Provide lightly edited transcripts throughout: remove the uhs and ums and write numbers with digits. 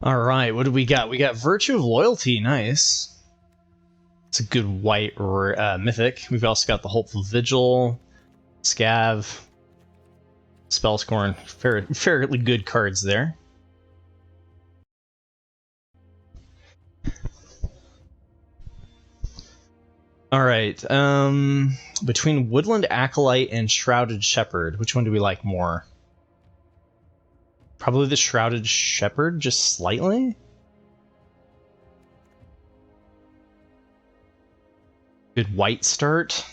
All right, what do we got? We got Virtue of Loyalty. Nice. It's a good white mythic. We've also got the Hopeful Vigil, Scav, Spellscorn. Fairly good cards there. All right. Between Woodland Acolyte and Shrouded Shepherd, which one do we like more? Probably the Shrouded Shepherd, just slightly. Good white start.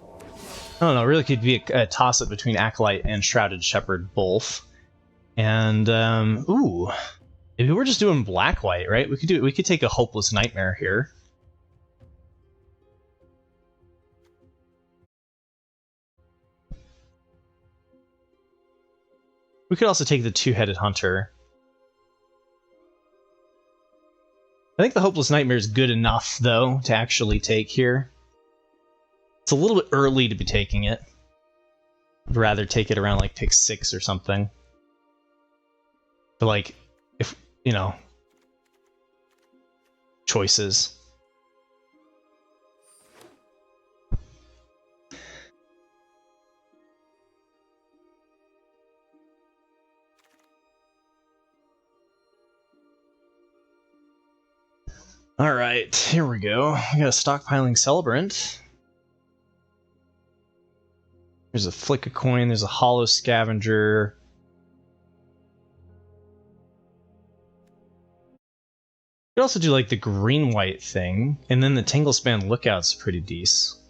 I don't know, really could be a toss-up between Acolyte and Shrouded Shepherd both. And, ooh. Maybe we're just doing black-white, right? We could take a Hopeless Nightmare here. We could also take the Two-Headed Hunter. I think the Hopeless Nightmare is good enough, though, to actually take here. It's a little bit early to be taking it. I'd rather take it around, like, pick 6 or something. But, like, if, you know, choices. All right, here we go. We got a Stockpiling Celebrant. There's a Flick a Coin, there's a Hollow Scavenger. You could also do like the green-white thing, and then the Tanglespan Lookout's pretty decent.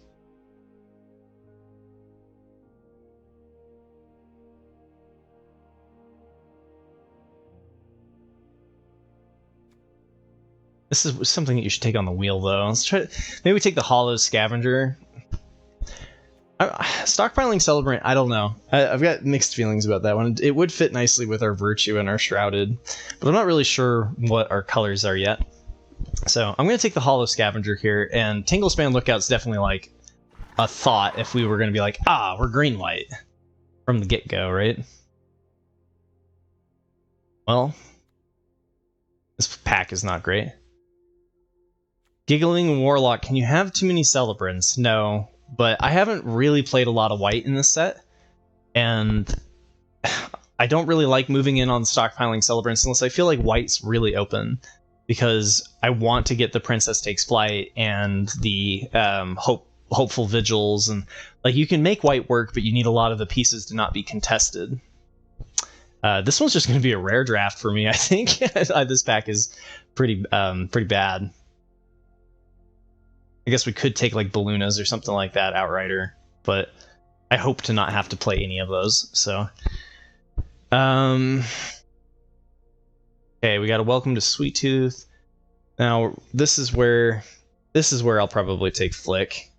This is something that you should take on the wheel, though. Let's try. Maybe we take the Hollow Scavenger. Stockpiling Celebrant, I don't know. I've got mixed feelings about that one. It would fit nicely with our Virtue and our Shrouded, but I'm not really sure what our colors are yet. So I'm going to take the Hollow Scavenger here, and Tanglespan Lookout's definitely like a thought if we were going to be like, we're green-white from the get-go, right? Well, this pack is not great. Giggling Warlock, can you have too many Celebrants? No, but I haven't really played a lot of white in this set, and I don't really like moving in on Stockpiling Celebrants unless I feel like white's really open, because I want to get the Princess Takes Flight and the Hopeful Vigils, and like you can make white work, but you need a lot of the pieces to not be contested. This one's just going to be a rare draft for me, I think. This pack is pretty bad. I guess we could take like Balloonas or something like that, Outrider, but I hope to not have to play any of those. So, okay, we got a Welcome to Sweet Tooth. Now this is where I'll probably take Flick.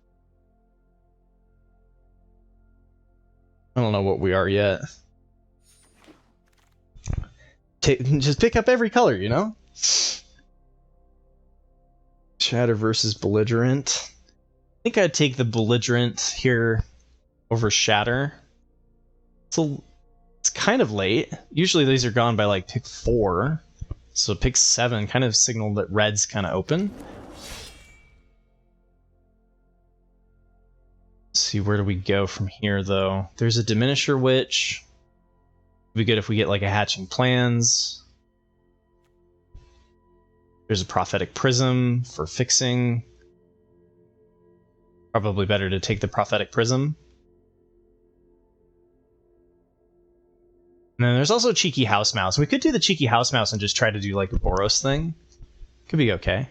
I don't know what we are yet. Just pick up every color, you know? Shatter versus Belligerent. I think I'd take the Belligerent here over Shatter. So it's kind of late. Usually these are gone by like pick 4. So pick 7 kind of signaled that red's kind of open. Let's see, where do we go from here though? There's a Diminisher Witch. It'd be good if we get like a Hatching Plans. There's a Prophetic Prism for fixing. Probably better to take the Prophetic Prism. And then there's also Cheeky House Mouse. We could do the Cheeky House Mouse and just try to do like a Boros thing. Could be okay.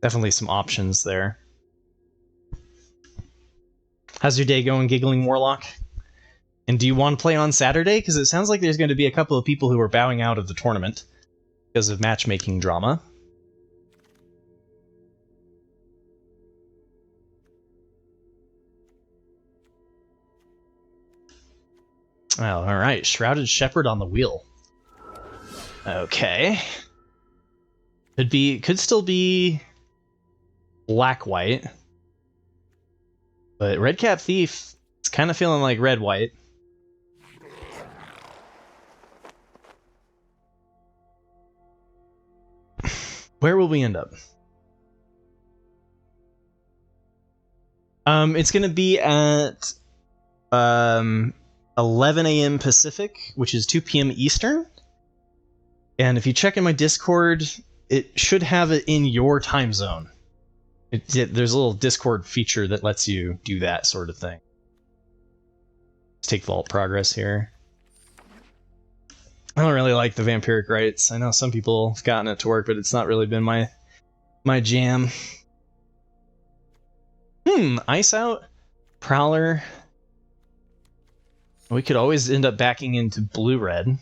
Definitely some options there. How's your day going, Giggling Warlock? And do you want to play on Saturday? Because it sounds like there's going to be a couple of people who are bowing out of the tournament because of matchmaking drama. Oh, all right. Shrouded Shepherd on the wheel. Okay. Could still be black-white. But Redcap Thief, it's kind of feeling like red-white. Where will we end up? It's going to be at 11 a.m. Pacific, which is 2 p.m. Eastern. And if you check in my Discord, it should have it in your time zone. There's a little Discord feature that lets you do that sort of thing. Let's take Vault Progress here. I don't really like the Vampiric Rites. I know some people have gotten it to work, but it's not really been my jam. Ice Out, Prowler. We could always end up backing into blue-red.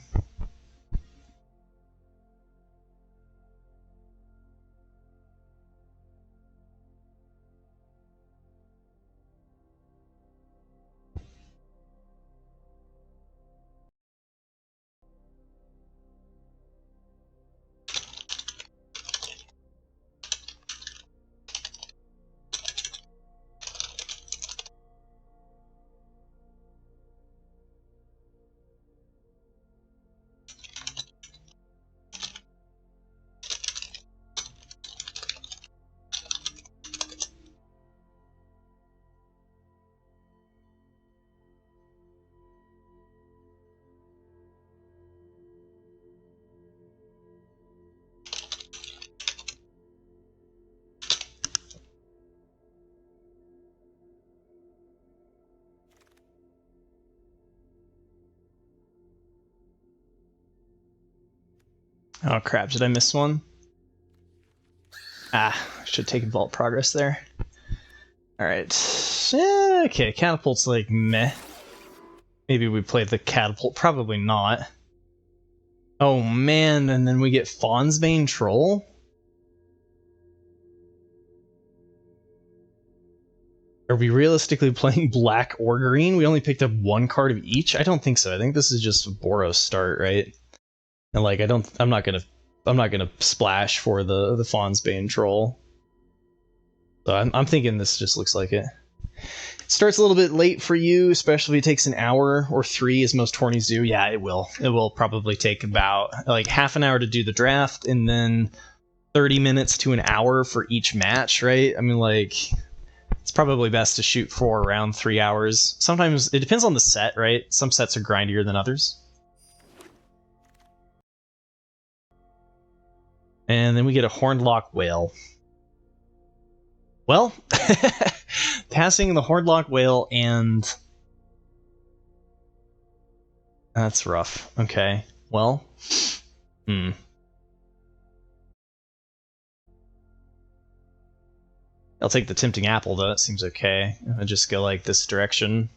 Oh crap, did I miss one? I should take Vault Progress there. Alright. Okay, Catapult's like meh. Maybe we play the Catapult, probably not. Oh man, and then we get Fawnsbane Troll? Are we realistically playing black or green? We only picked up one card of each? I don't think so. I think this is just a Boros start, right? And like I'm not gonna splash for the Fawnsbane Troll. So I'm thinking this just looks like it. Starts a little bit late for you, especially if it takes an hour or 3, as most tourneys do. Yeah, it will. It will probably take about like half an hour to do the draft, and then 30 minutes to an hour for each match, right? I mean, like, it's probably best to shoot for around 3 hours. Sometimes it depends on the set, right? Some sets are grindier than others. And then we get a Hornlock Whale. Well, passing the Hornlock Whale and... That's rough. Okay. Well. I'll take the Tempting Apple, though. That seems okay. I'll just go like this direction.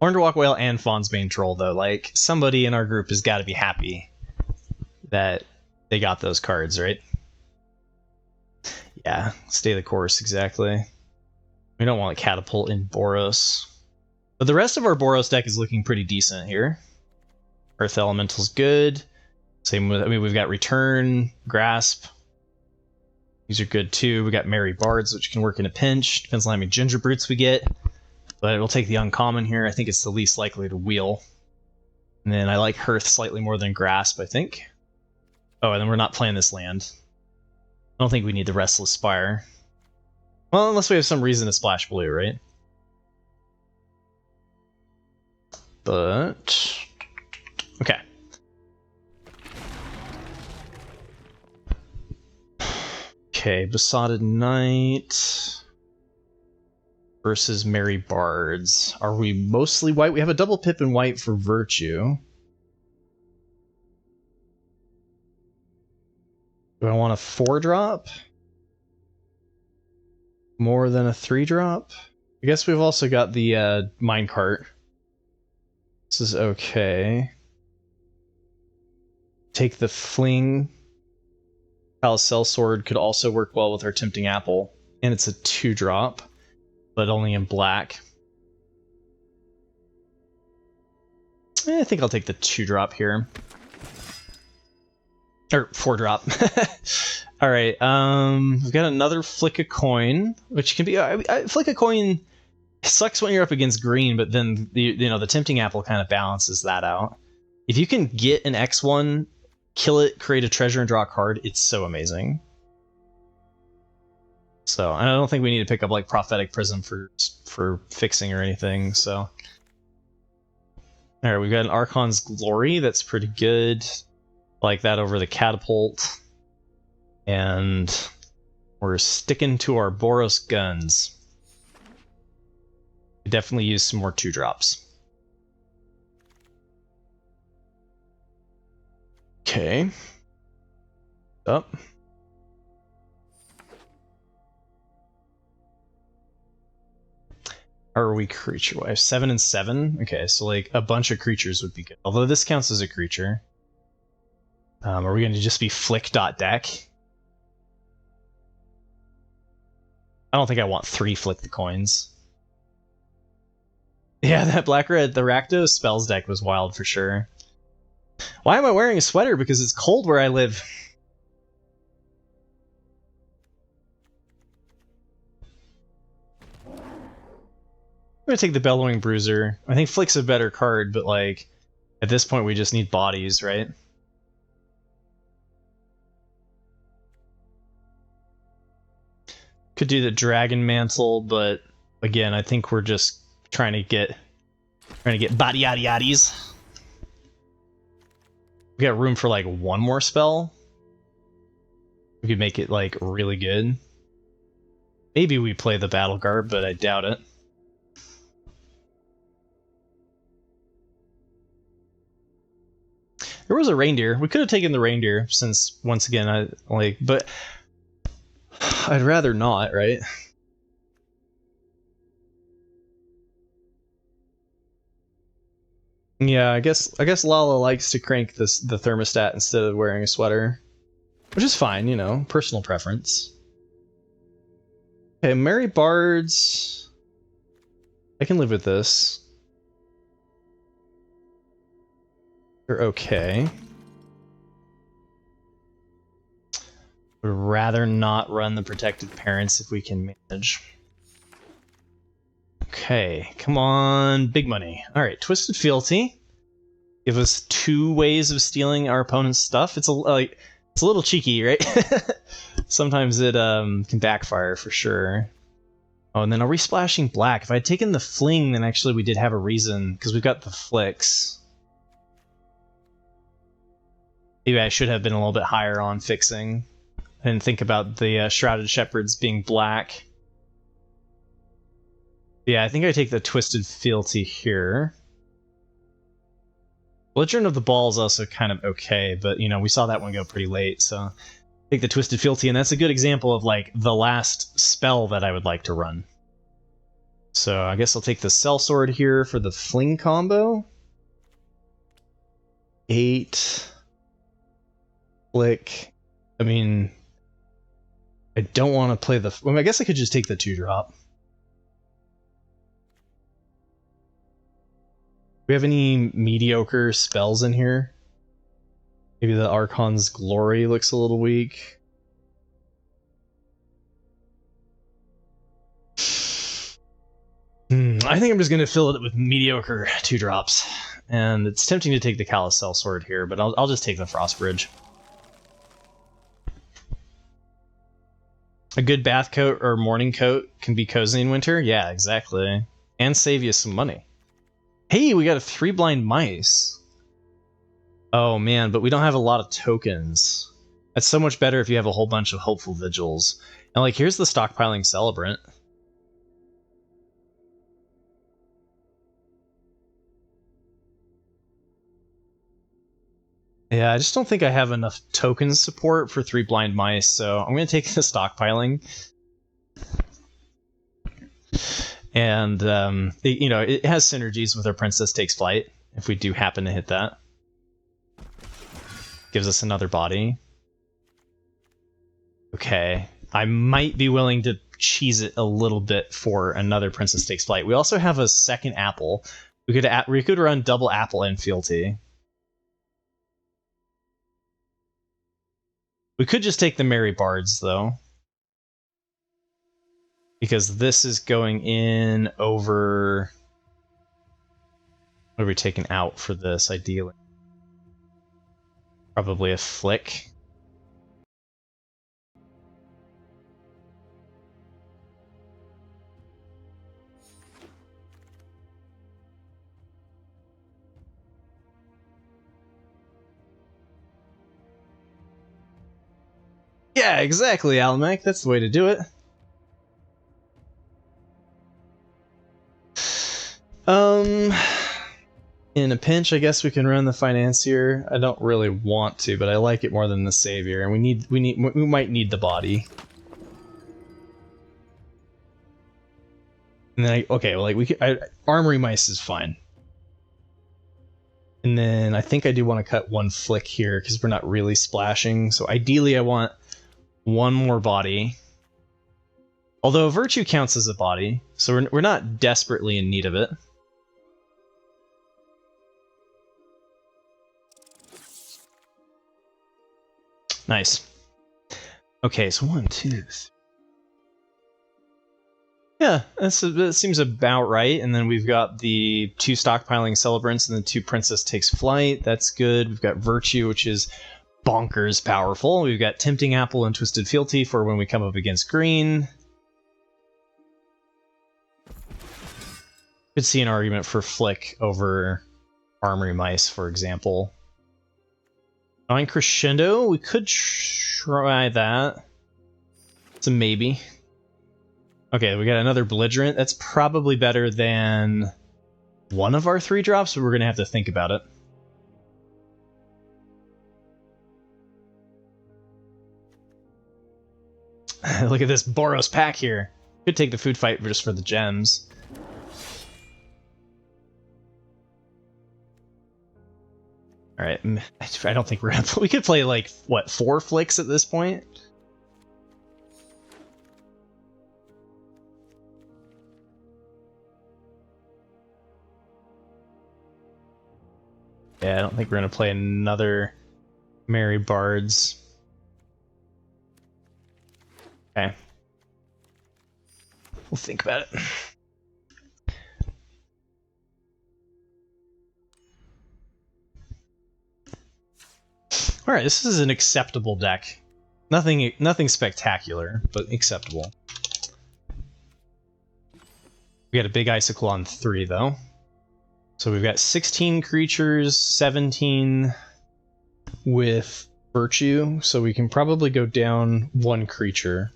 Hornlock Whale and Fawnsbane Troll, though. Like, somebody in our group has got to be happy that they got those cards, right? Yeah, stay the course, exactly. We don't want a Catapult in Boros. But the rest of our Boros deck is looking pretty decent here. Earth Elemental's good. Same with, I mean, we've got Return, Grasp. These are good too. We got Merry Bards, which can work in a pinch. Depends on how many Ginger Brutes we get. But we'll take the uncommon here. I think it's the least likely to wheel. And then I like Hearth slightly more than Grasp, I think. Oh, and then we're not playing this land. I don't think we need the Restless Spire. Well, unless we have some reason to splash blue, right? But... okay. Okay, Besotted Knight versus Merry Bards. Are we mostly white? We have a double pip in white for Virtue. Do I want a 4-drop? More than a 3-drop? I guess we've also got the minecart. This is okay. Take the Fling. Palace Sellsword could also work well with our Tempting Apple. And it's a 2-drop, but only in black. I think I'll take the 2-drop here. Or 4-drop. All right. We've got another flick a coin, which can be flick a coin. Sucks when you're up against green, but then the tempting apple kind of balances that out. If you can get an X1, kill it, create a treasure, and draw a card, it's so amazing. So I don't think we need to pick up like Prophetic Prism for fixing or anything. So all right, we've got an Archon's Glory that's pretty good. Like that over the Catapult, and we're sticking to our Boros guns. We definitely use some more 2-drops. Okay. Up. Are we creature wise? 7 and 7? Okay, so like a bunch of creatures would be good. Although this counts as a creature. Are we going to just be flick.deck? I don't think I want 3 flick the coins. Yeah, that black-red, the Rakdos spells deck was wild for sure. Why am I wearing a sweater? Because it's cold where I live. I'm going to take the Bellowing Bruiser. I think Flick's a better card, but like at this point we just need bodies, right? Could do the Dragon Mantle, but again, I think we're just trying to get body yaddy yaddies. We got room for like one more spell. We could make it like really good. Maybe we play the Battle Guard, but I doubt it. There was a Reindeer. We could have taken the Reindeer since once again but I'd rather not, right? Yeah, I guess Lala likes to crank the thermostat instead of wearing a sweater, which is fine, you know, personal preference. Okay, Merry Bards. I can live with this. They're okay. Would rather not run the Protected Parents if we can manage. Okay, come on, big money. All right, Twisted Fealty. Give us 2 ways of stealing our opponent's stuff. It's a little cheeky, right? Sometimes it can backfire for sure. Oh, and then are we splashing black? If I had taken the Fling, then actually we did have a reason because we've got the Flicks. Maybe I should have been a little bit higher on fixing. I didn't think about the Shrouded Shepherds being black. Yeah, I think I take the Twisted Fealty here. Belligerent of the Ball is also kind of okay, but you know, we saw that one go pretty late, so take the Twisted Fealty, and that's a good example of like the last spell that I would like to run. So I guess I'll take the Sellsword here for the Fling combo. 8. Flick. I mean, I don't want to play the... Well, I guess I could just take the 2-drop. Do we have any mediocre spells in here? Maybe the Archon's Glory looks a little weak. I think I'm just going to fill it with mediocre 2-drops. And it's tempting to take the Callous Sellsword here, but I'll just take the Frostbridge. A good bath coat or morning coat can be cozy in winter? Yeah, exactly. And save you some money. Hey, we got a 3 blind mice. Oh man, but we don't have a lot of tokens. That's so much better if you have a whole bunch of Hopeful Vigils. And like, here's the Stockpiling Celebrant. Yeah, I just don't think I have enough token support for 3 blind mice, so I'm going to take the Stockpiling. And, you know, it has synergies with our Princess Takes Flight, if we do happen to hit that. Gives us another body. Okay, I might be willing to cheese it a little bit for another Princess Takes Flight. We also have a second apple. We could, run double apple and fealty. We could just take the Merry Bards, though. Because this is going in over... What are we taking out for this, ideally? Probably a Flick. Yeah, exactly, Almac. That's the way to do it. In a pinch, I guess we can run the Financier. I don't really want to, but I like it more than the Savior, and we might need the body. And then Armory Mice is fine. And then I think I do want to cut one Flick here because we're not really splashing. So ideally, I want one more body. Although Virtue counts as a body, so we're not desperately in need of it. Nice. Okay, so 1, 2, 3. Yeah, that seems about right. And then we've got the 2 Stockpiling Celebrants and the 2 Princess Takes Flight. That's good. We've got Virtue, which is bonkers powerful. We've got Tempting Apple and Twisted Fealty for when we come up against green. Could see an argument for Flick over Armory Mice, for example. Nine Crescendo, we could try that. It's a maybe. Okay, we got another Belligerent. That's probably better than one of our 3 drops, but we're going to have to think about it. Look at this Boros pack here. Could take the food fight just for the gems. Alright, I don't think we're gonna... We could play, like, what, 4 Flicks at this point? Yeah, I don't think we're gonna play another Merry Bards. Okay. We'll think about it. Alright, this is an acceptable deck. Nothing spectacular, but acceptable. We got a big Icicle on 3, though. So we've got 16 creatures, 17 with Virtue, so we can probably go down 1 creature.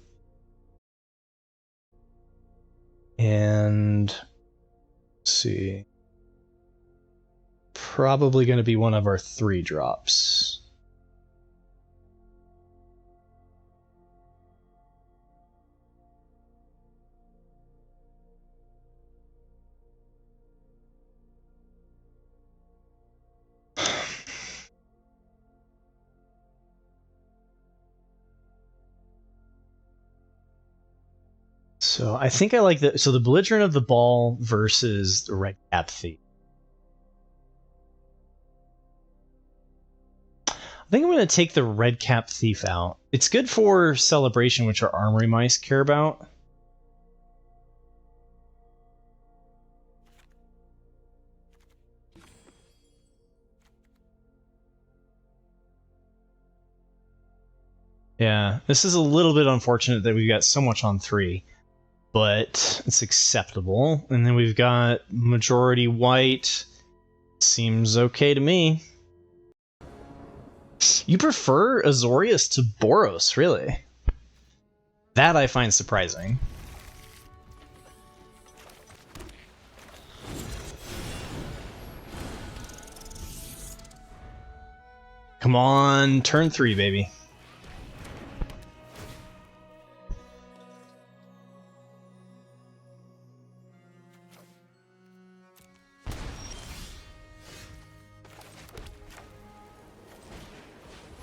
And... let's see... probably going to be one of our 3 drops. So I think I like the Belligerent of the Ball versus the Red Cap Thief. I think I'm going to take the Red Cap Thief out. It's good for Celebration, which our Armory Mice care about. Yeah, this is a little bit unfortunate that we've got so much on 3. But it's acceptable. And then we've got majority white. Seems okay to me. You prefer Azorius to Boros, really? That I find surprising. Come on, turn 3, baby.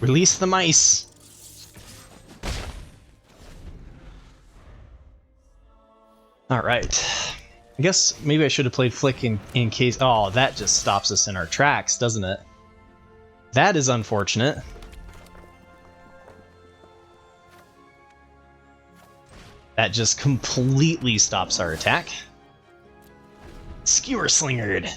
Release the mice! Alright. I guess maybe I should have played Flick in case... Oh, that just stops us in our tracks, doesn't it? That is unfortunate. That just completely stops our attack. Skewer Slingered.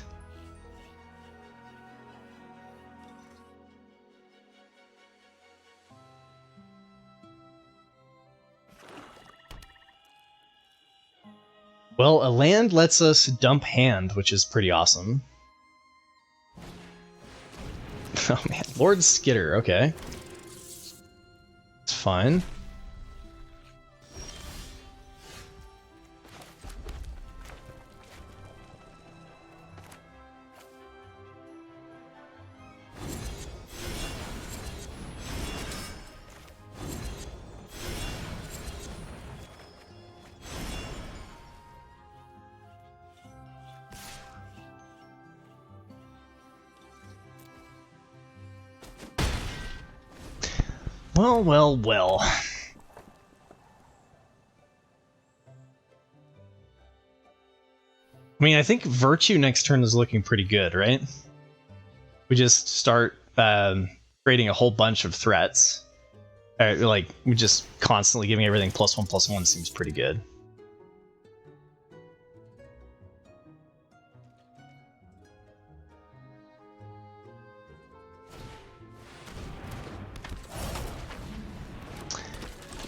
Well, a land lets us dump hand, which is pretty awesome. Oh man, Lord Skitter, okay. It's fine. Well, well, well. I mean, I think Virtue next turn is looking pretty good, right? We just start creating a whole bunch of threats. Like, we just constantly giving everything +1/+1 seems pretty good.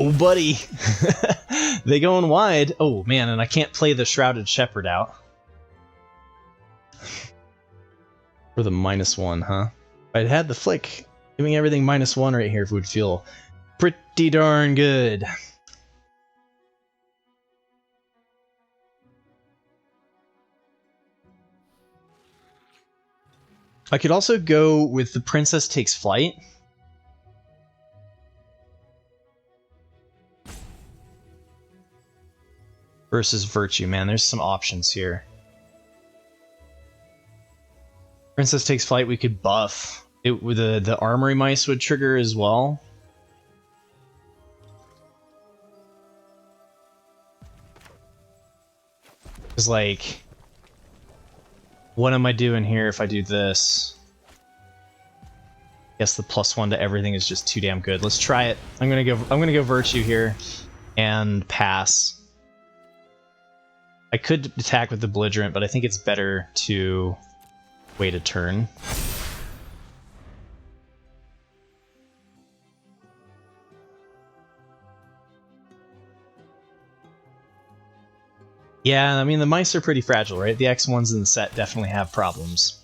Oh, buddy! They going wide. Oh, man, and I can't play the Shrouded Shepherd out. For the -1, huh? If I'd had the Flick, giving everything -1 right here would feel pretty darn good. I could also go with the Princess Takes Flight. Versus Virtue, man. There's some options here. Princess Takes Flight, we could buff. The Armory Mice would trigger as well. Because, like, what am I doing here if I do this? I guess the +1 to everything is just too damn good. Let's try it. I'm gonna go Virtue here and pass. I could attack with the Belligerent, but I think it's better to wait a turn. Yeah, I mean, the mice are pretty fragile, right? The X1s in the set definitely have problems.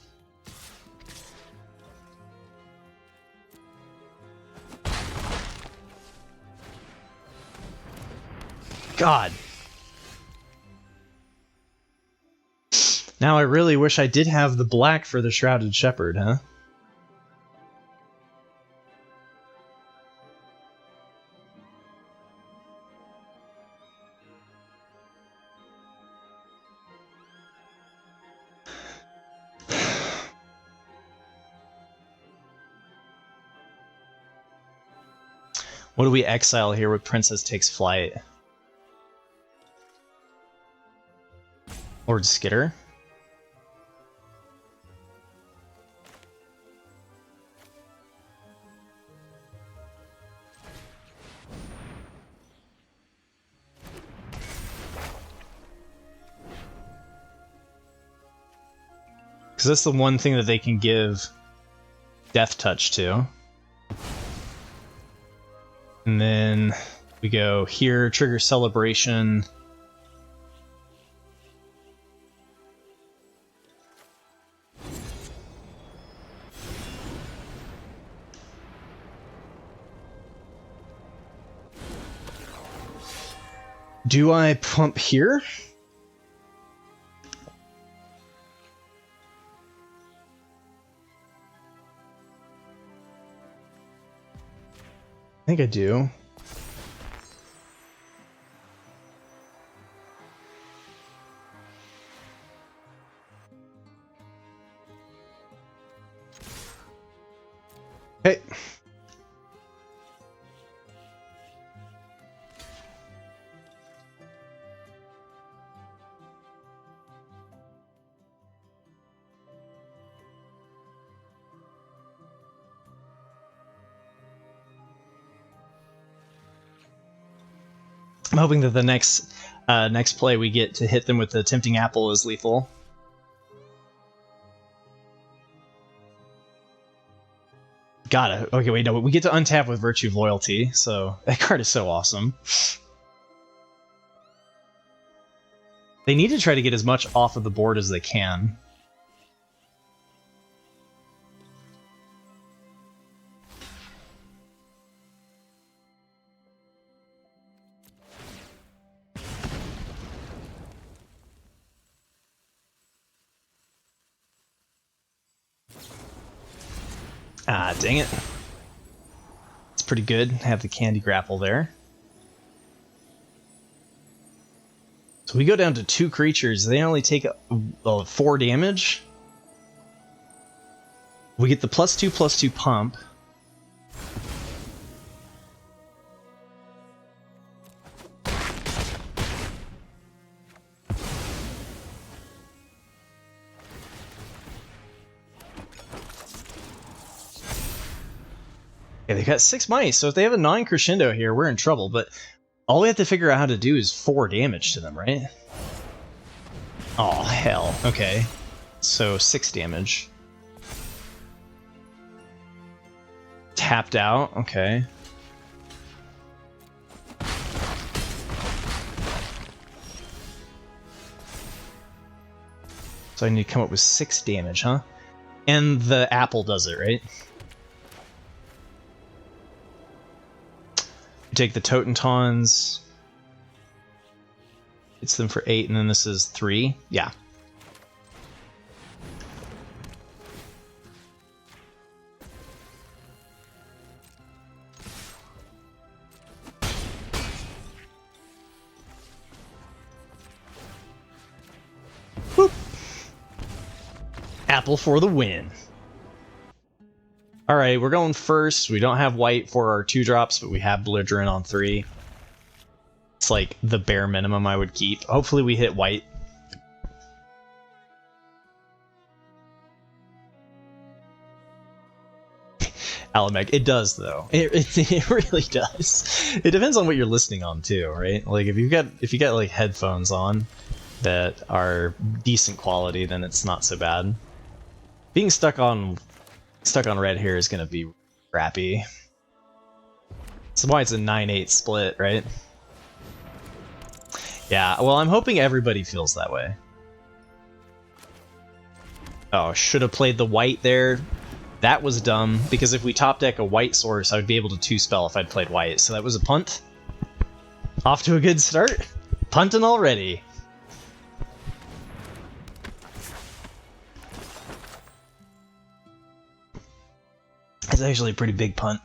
God. Now I really wish I did have the black for the Shrouded Shepherd, huh? What do we exile here with Princess Takes Flight? Lord Skitter? Because that's the one thing that they can give Death Touch to. And then we go here, trigger Celebration. Do I pump here? I think I do. Okay. I'm hoping that the next play we get to hit them with the Tempting Apple is lethal. Got it. Okay, wait, no, we get to untap with Virtue of Loyalty, so that card is so awesome. They need to try to get as much off of the board as they can. Ah, dang it. It's pretty good. Have the Candy Grapple there. So we go down to 2 creatures. They only take 4 damage. We get the +2/+2 pump. Yeah, they got 6 mice, so if they have a 9 crescendo here, we're in trouble, but all we have to figure out how to do is 4 damage to them, right? Oh, hell. Okay. So 6 damage. Tapped out, okay. So I need to come up with 6 damage, huh? And the apple does it, right? Take the Totentons. It's them for 8, and then this is 3. Yeah. Whoop. Apple for the win. Alright, we're going first. We don't have white for our 2-drops, but we have belligerent on 3. It's like the bare minimum I would keep. Hopefully we hit white. Alamec, it does though. It really does. It depends on what you're listening on too, right? Like if you got like headphones on that are decent quality, then it's not so bad. Being stuck on red here is gonna be crappy. That's why it's a 9-8 split, right? Yeah, well, I'm hoping everybody feels that way. Oh, should have played the white there. That was dumb, because if we top deck a white source, I would be able to 2-spell if I'd played white, so that was a punt. Off to a good start. Punting already. It's actually a pretty big punt.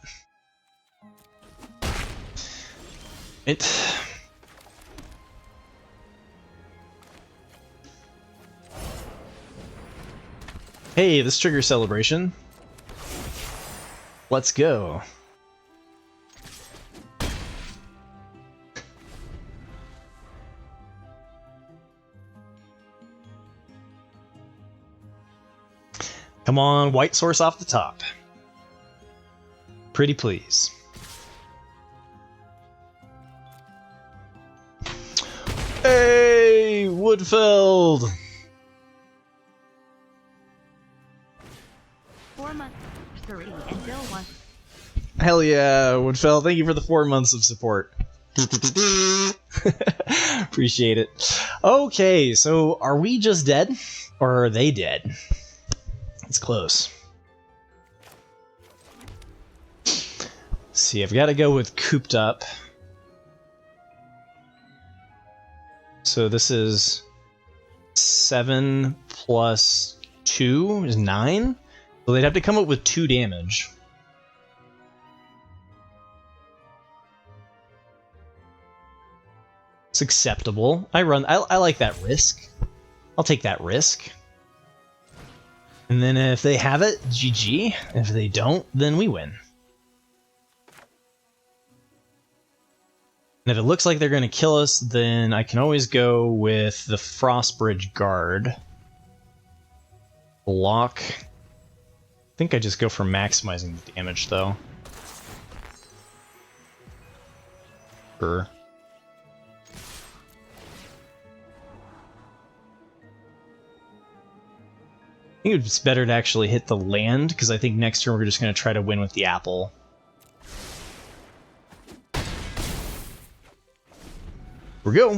Hey, this triggers celebration. Let's go. Come on, white source off the top. Pretty please. Hey, Woodfeld! 4 months free and Bill wants. Hell yeah, Woodfell, thank you for the 4 months of support. Appreciate it. Okay, so are we just dead? Or are they dead? It's close. See, I've got to go with cooped up. So this is 7 plus 2 is 9. So they'd have to come up with 2 damage. It's acceptable. I like that risk. I'll take that risk. And then if they have it, GG. If they don't, then we win. And if it looks like they're going to kill us, then I can always go with the Frostbridge Guard. Block. I think I just go for maximizing the damage, though. Sure. think it's better to actually hit the land, because I think next turn we're just going to try to win with the apple. Here we go.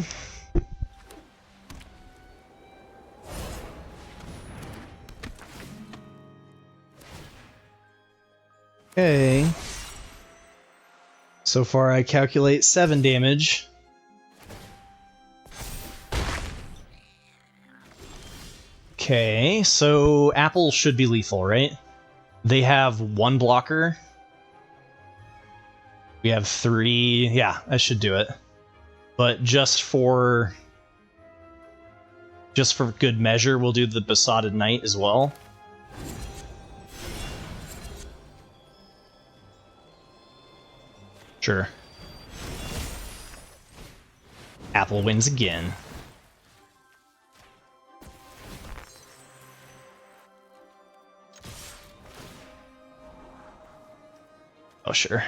Okay. So far I calculate 7 damage. Okay, so apple should be lethal, right? They have 1 blocker. We have 3. Yeah, that should do it. But just for good measure, we'll do the Besotted Knight as well. Sure. Apple wins again. Oh, sure.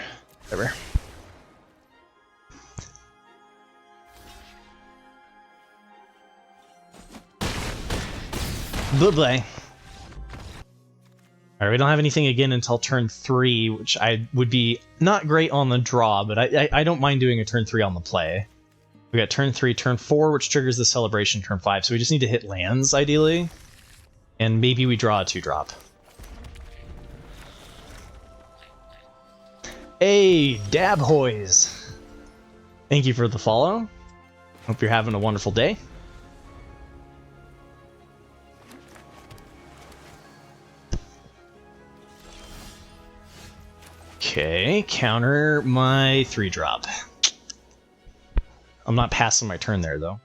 Whatever. Bye-bye. Alright, we don't have anything again until turn 3, which I would be not great on the draw, but I don't mind doing a turn 3 on the play. We got turn 3, turn 4, which triggers the celebration, turn 5, so we just need to hit lands, ideally. And maybe we draw a 2-drop. Hey, Dabhoys! Thank you for the follow. Hope you're having a wonderful day. Okay, counter my 3-drop. I'm not passing my turn there, though.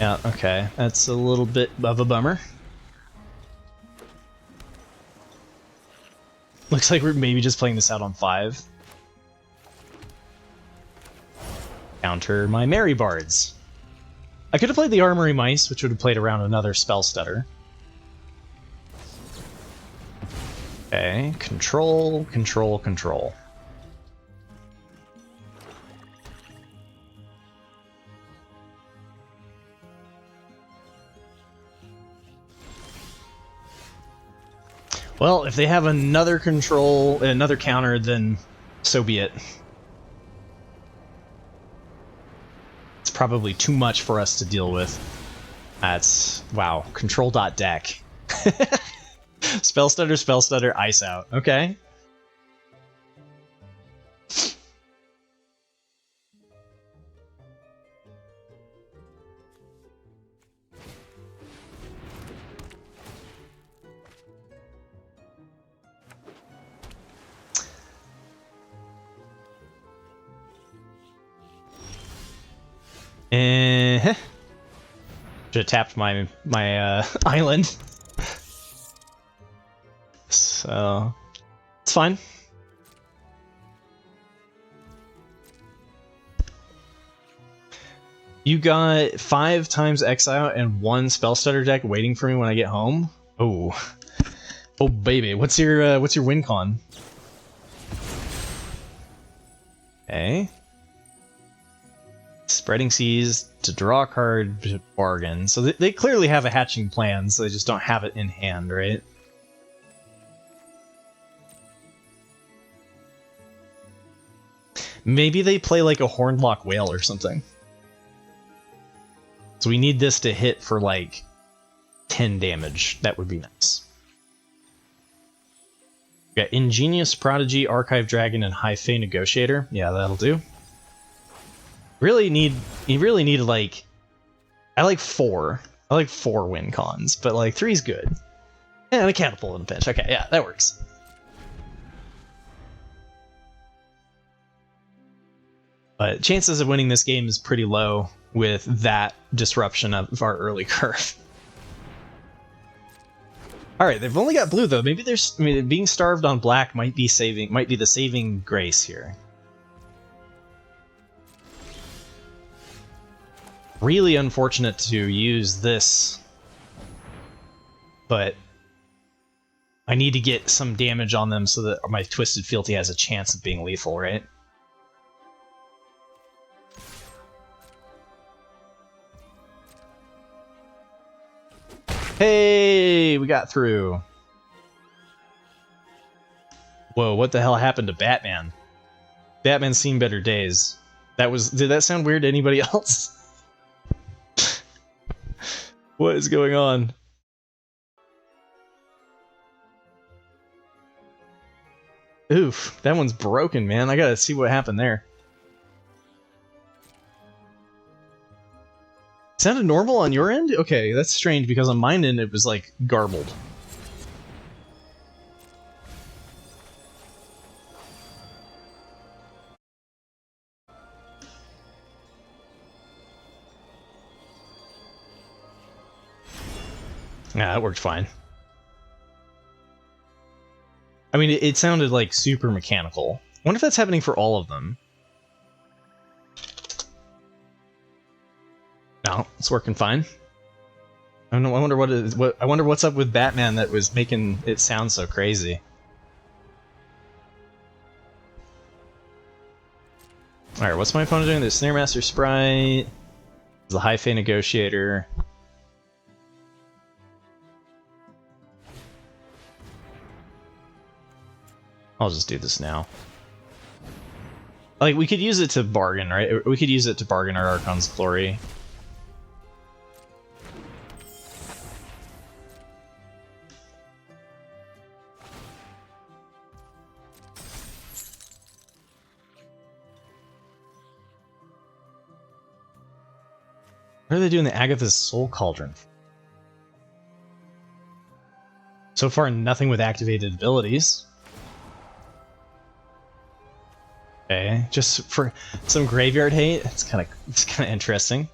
Yeah, okay. That's a little bit of a bummer. Looks like we're maybe just playing this out on 5. Counter my Merry Bards. I could have played the Armory Mice, which would have played around another Spell Stutter. Okay, control, control, control. Well, if they have another control, another counter, then so be it. It's probably too much for us to deal with. That's, wow, control.deck. Spell stutter, ice out. Okay. Should have tapped my island. So it's fine. You got 5 times exile and 1 spell stutter deck waiting for me when I get home. Oh, oh baby, what's your win con? Okay. Spreading Seas to draw a card, bargain. So they clearly have a hatching plan, so they just don't have it in hand, right? Maybe they play like a Hornlock Whale or something. So we need this to hit for like 10 damage. That would be nice. We got Ingenious Prodigy, Archive Dragon, and High Fae Negotiator. Yeah, that'll do. You really need like, I like 4. I like 4 win cons, but like 3's good. And a catapult in a pinch. Okay, yeah, that works. But chances of winning this game is pretty low with that disruption of our early curve. Alright, they've only got blue though. Maybe there's, I mean, being starved on black might be the saving grace here. Really unfortunate to use this, but I need to get some damage on them so that my Twisted Fealty has a chance of being lethal, right? Hey, Yay, we got through. Whoa, what the hell happened to Batman? Batman's seen better days. Did that sound weird to anybody else? What is going on? Oof, that one's broken, man. I gotta see what happened there. Sounded normal on your end? Okay, that's strange because on mine end it was like garbled. Yeah, that worked fine. I mean, it sounded like super mechanical. I wonder if that's happening for all of them. No, it's working fine. I don't know. I wonder what's up with Batman that was making it sound so crazy. All right, what's my opponent doing? The Snare Master Sprite, the High Fae Negotiator. I'll just do this now. Like, we could use it to bargain, right? We could use it to bargain our Archon's Glory. What are they doing the Agatha's Soul Cauldron? So far, nothing with activated abilities. Okay, just for some graveyard hate. It's kind of interesting.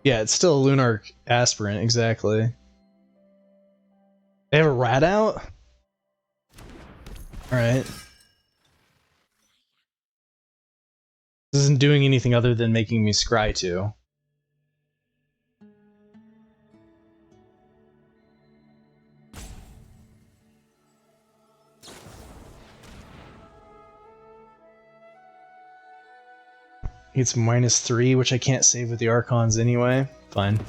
Yeah, it's still a Lunarch Aspirant, exactly. They have a rat out? Alright. This isn't doing anything other than making me scry too. It's -3, which I can't save with the Archons anyway. Fine.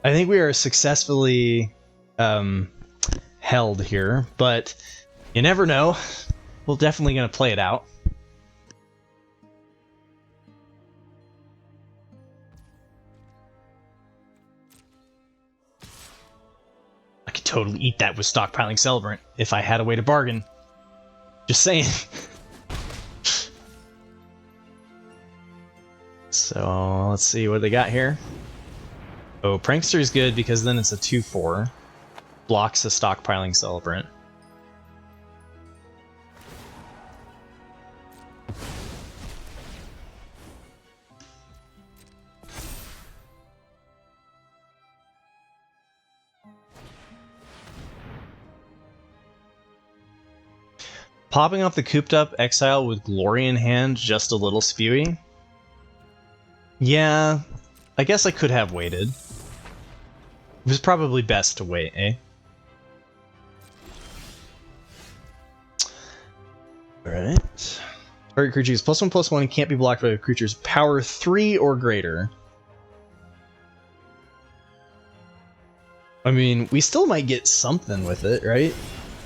I think we are successfully held here, but you never know. We're definitely going to play it out. I could totally eat that with Stockpiling Celebrant if I had a way to bargain. Just saying. So, let's see what they got here. Oh, Prankster is good because then it's a 2/4. Blocks the Stockpiling Celebrant. Popping off the cooped up Exile with Glory in hand, just a little spewy. Yeah, I guess I could have waited. It was probably best to wait, eh? Alright. Target creature is +1/+1 and can't be blocked by a creature's power 3 or greater. I mean, we still might get something with it, right?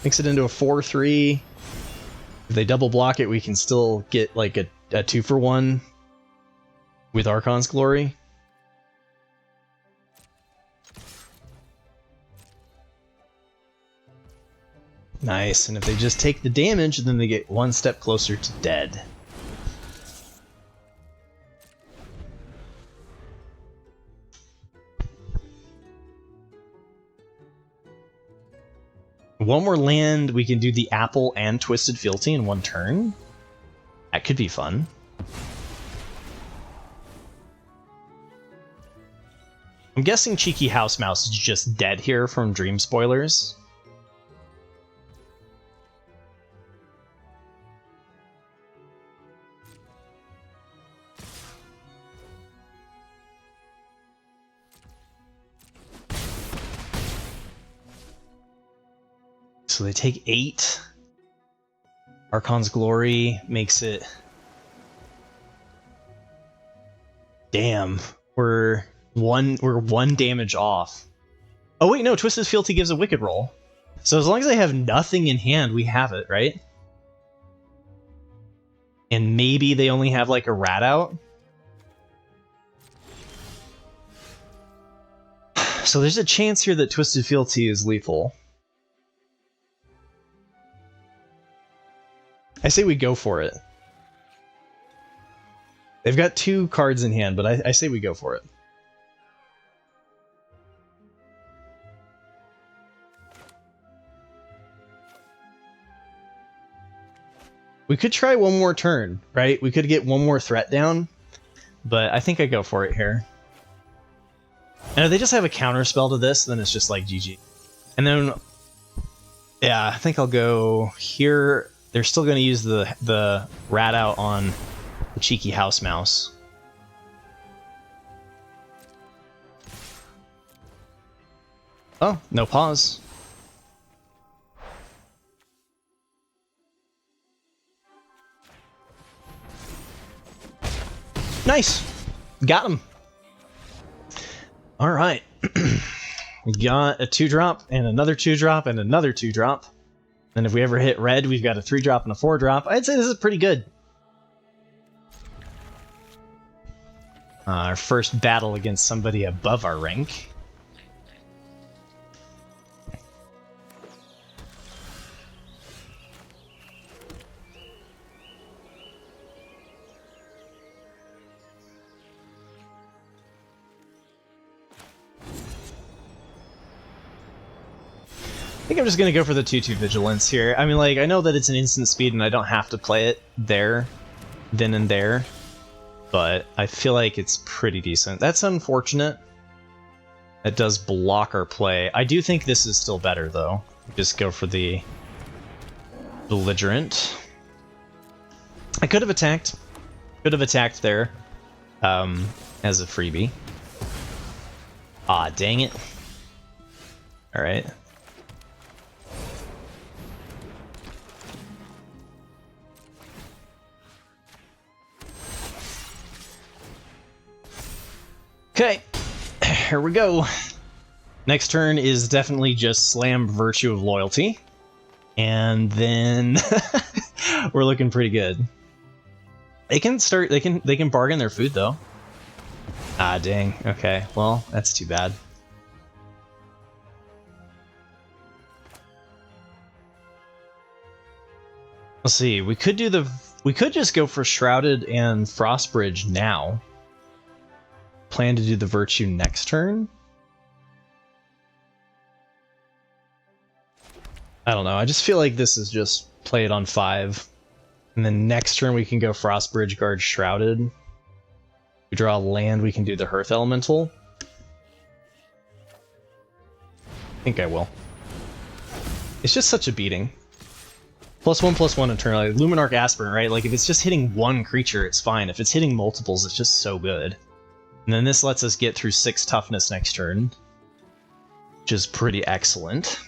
Makes it into a 4/3. If they double block it, we can still get like a 2-for-1 with Archon's Glory. Nice, and if they just take the damage, then they get one step closer to dead. One more land, we can do the Apple and Twisted Fealty in one turn. That could be fun. I'm guessing Cheeky House Mouse is just dead here from Dream Spoilers. So they take 8. Archon's Glory makes it... Damn, we're one damage off. Oh wait, no, Twisted Fealty gives a Wicked roll. So as long as I have nothing in hand, we have it, right? And maybe they only have like a rat out. So there's a chance here that Twisted Fealty is lethal. I say we go for it. They've got 2 cards in hand, but I say we go for it. We could try one more turn, right? We could get one more threat down, but I think I go for it here. And if they just have a counter spell to this, then it's just like GG. And then, yeah, I think I'll go here. They're still going to use the rat out on the cheeky house mouse. Oh, no pause. Nice! Got him! Alright. We got a 2-drop, and another 2-drop, and another 2-drop. And if we ever hit red, we've got a 3-drop and a 4-drop. I'd say this is pretty good. Our first battle against somebody above our rank. I think I'm just going to go for the 2/2 Vigilance here. I mean, like, I know that it's an instant speed and I don't have to play it there, then and there, but I feel like it's pretty decent. That's unfortunate. It does block our play. I do think this is still better, though. Just go for the Belligerent. I could have attacked. Could have attacked there as a freebie. Ah, dang it. Alright. Okay, here we go. Next turn is definitely just slam Virtue of Loyalty. And then we're looking pretty good. They can start, they can bargain their food though. Ah, dang. Okay, well, that's too bad. Let's see, we could just go for Shrouded and Frostbridge now. Plan to do the Virtue next turn? I don't know, I just feel like this is just play it on 5. And then next turn we can go Frostbridge, guard Shrouded. We draw a land, we can do the Hearth Elemental. I think I will. It's just such a beating. +1/+1 eternally. Luminarch Aspirant, right? Like if it's just hitting one creature, it's fine. If it's hitting multiples, it's just so good. And then this lets us get through 6 toughness next turn, which is pretty excellent.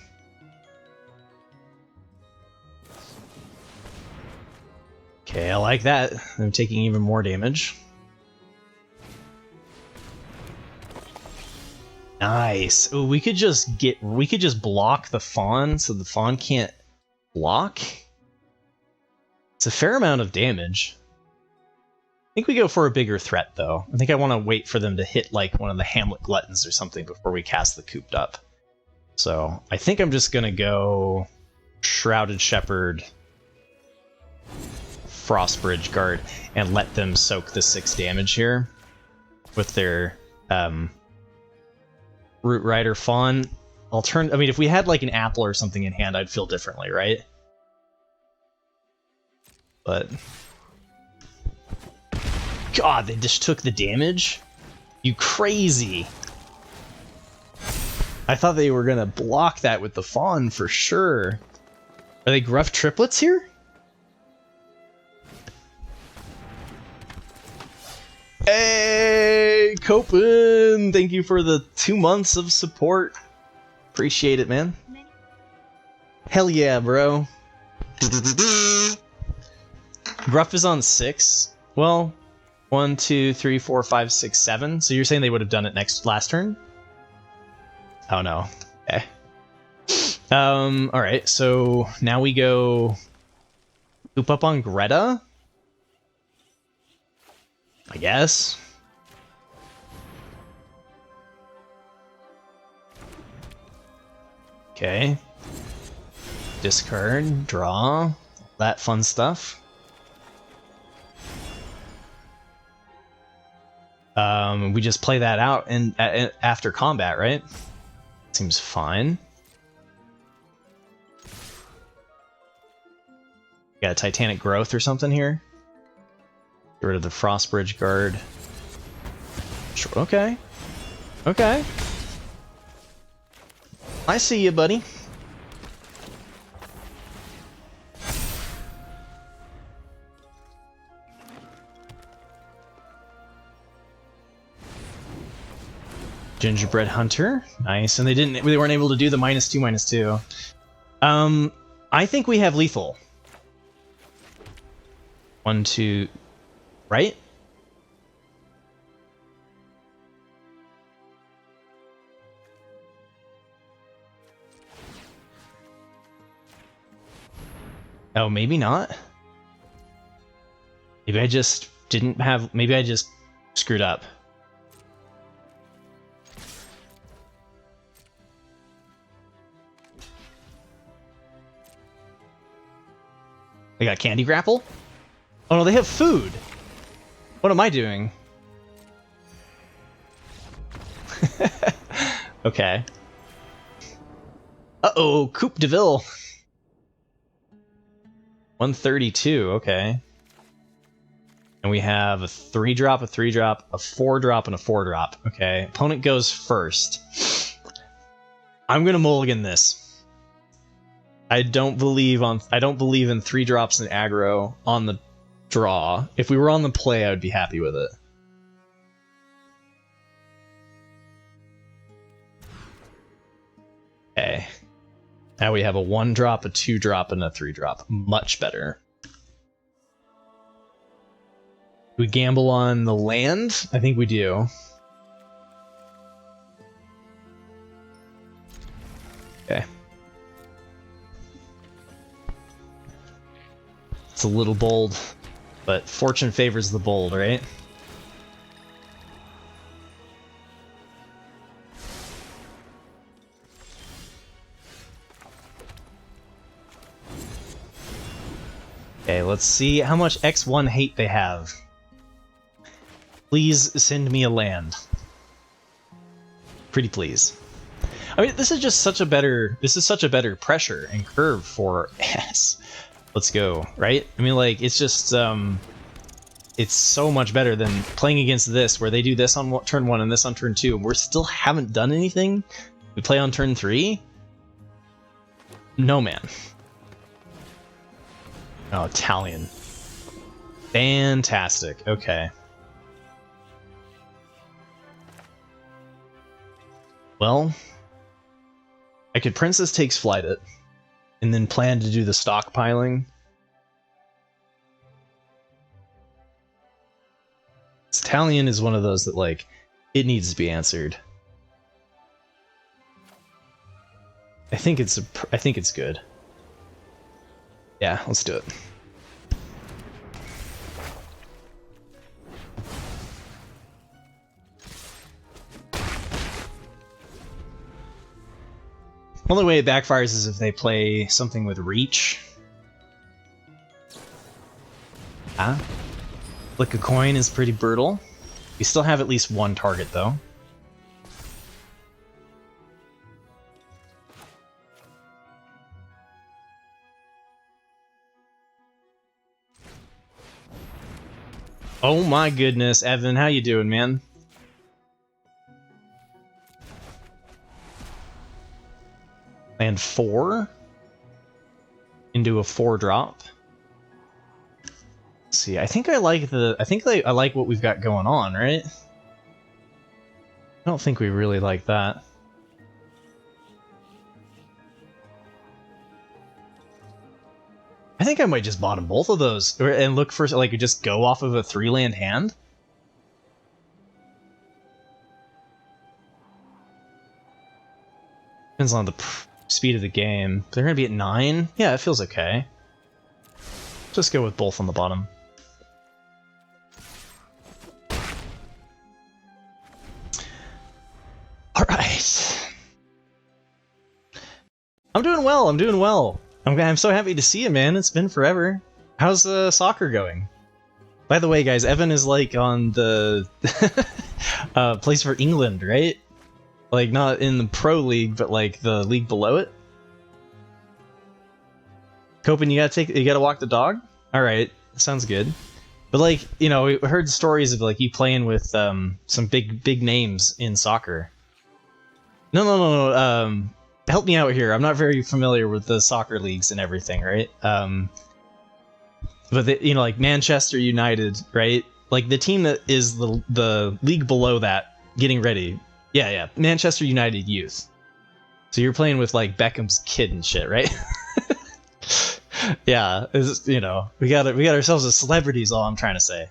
Okay, I like that. I'm taking even more damage. Nice. Ooh, we could just block the Fawn so the Fawn can't block. It's a fair amount of damage. I think we go for a bigger threat, though. I think I want to wait for them to hit, like, one of the Hamlet Gluttons or something before we cast the Cooped Up. So, I think I'm just going to go Shrouded Shepherd, Frostbridge Guard, and let them soak the 6 damage here with their Root Rider Fawn. I mean, if we had, like, an apple or something in hand, I'd feel differently, right? But... God, they just took the damage? You crazy! I thought they were gonna block that with the Fawn for sure. Are they Gruff Triplets here? Hey, Copen! Thank you for the 2 months of support. Appreciate it, man. Hell yeah, bro. Gruff is on 6. Well, 1, 2, 3, 4, 5, 6, 7. So you're saying they would have done it last turn? Oh no. Okay. Alright, so now we go Poop up on Greta? I guess. Okay. Discard, draw, that fun stuff. We just play that out and after combat, right? Seems fine. Got a Titanic Growth or something here. Get rid of the Frostbridge Guard. Sure, okay. Okay. I see you, buddy. Gingerbread Hunter, nice, and they weren't able to do the -2/-2. I think we have lethal. 1, 2, right? Oh, maybe not. Maybe I just didn't have. Maybe I just screwed up. They got Candy Grapple? Oh no, they have food! What am I doing? Okay. Uh-oh, Coupe de Ville. 132, okay. And we have a 3-drop, a 3-drop, a 4-drop, and a 4-drop. Okay, opponent goes first. I'm gonna mulligan this. I don't believe in 3-drops and aggro on the draw. If we were on the play, I would be happy with it. Okay. Now we have a 1-drop, a 2-drop, and a 3-drop. Much better. Do we gamble on the land? I think we do. Okay. It's a little bold, but fortune favors the bold, right? Okay, let's see how much X1 hate they have. Please send me a land. Pretty please. I mean, this is just such a better pressure and curve for S. Let's go, right? I mean, like, it's just, it's so much better than playing against this, where they do this on turn 1 and this on turn 2, and we still haven't done anything? We play on turn 3? No, man. Oh, Italian. Fantastic, okay. Well, I could Princess Takes Flight it, and then plan to do the stockpiling. Italian is one of those that, like, it needs to be answered. I think it's good. Yeah, let's do it. Only way it backfires is if they play something with reach. Ah. Flick a coin is pretty brutal. We still have at least one target, though. Oh my goodness, Evan, how you doing, man? Land 4 into a 4-drop. Let's see, I think I like what we've got going on, right? I don't think we really like that. think I might just bottom both of those and look for like just go off of a 3-land hand. Depends on the speed of the game. They're gonna be at 9. Yeah, it feels okay. Just go with both on the bottom. All right. I'm doing well. I'm doing well. I'm so happy to see you, man. It's been forever. How's soccer going? By the way, guys, Evan is like on the plays for England, right? Like not in the pro league, but like the league below it. Copen, you gotta walk the dog. All right, sounds good. But like, you know, we heard stories of like you playing with some big names in soccer. No. Help me out here. I'm not very familiar with the soccer leagues and everything, right? But you know, like Manchester United, right? Like the team that is the league below that, getting ready. Yeah, Manchester United youth. So you're playing with like Beckham's kid and shit, right? Yeah, you know, we got ourselves a celebrity is all I'm trying to say.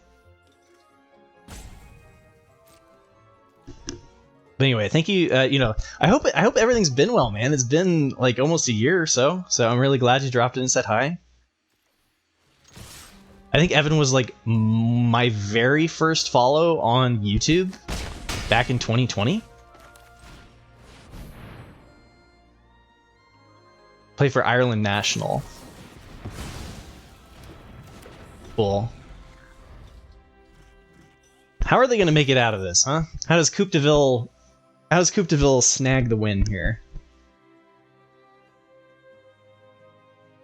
But anyway, thank you. You know, I hope everything's been well, man. It's been like almost a year or so, so I'm really glad you dropped in and said hi. I think Evan was like my very first follow on YouTube back in 2020. Play for Ireland National. Cool. How are they going to make it out of this, huh? How does Coupe de Ville snag the win here?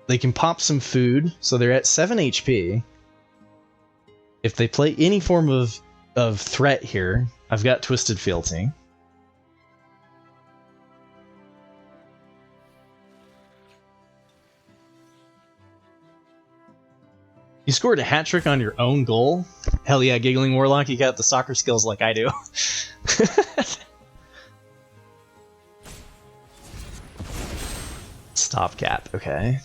They can pop some food, so they're at 7 HP. If they play any form of threat here, I've got Twisted Fealty. You scored a hat trick on your own goal? Hell yeah, Giggling Warlock, you got the soccer skills like I do. Stopgap, okay.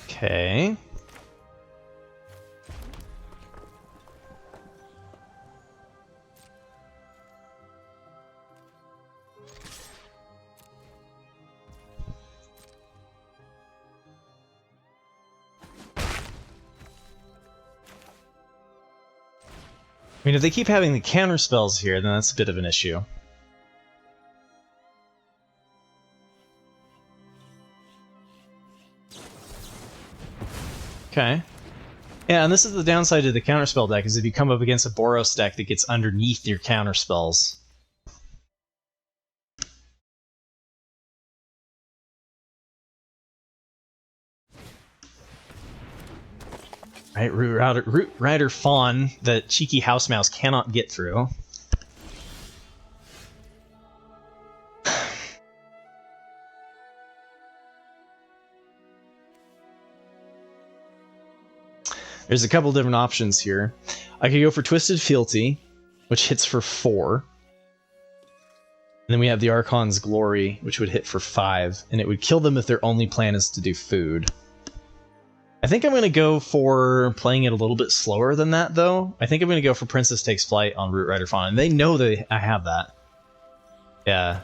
Okay. I mean, if they keep having the counter spells here, then that's a bit of an issue. Okay. Yeah, and this is the downside to the counterspell deck, is if you come up against a Boros deck that gets underneath your counterspells. Right, Root Rider Fawn that cheeky house mouse cannot get through. There's a couple different options here. I could go for Twisted Fealty, which hits for 4. And then we have the Archon's Glory, which would hit for 5, and it would kill them if their only plan is to do food. I think I'm going to go for playing it a little bit slower than that, though. I think I'm going to go for Princess Takes Flight on Root Rider Fawn, and they know that I have that. Yeah.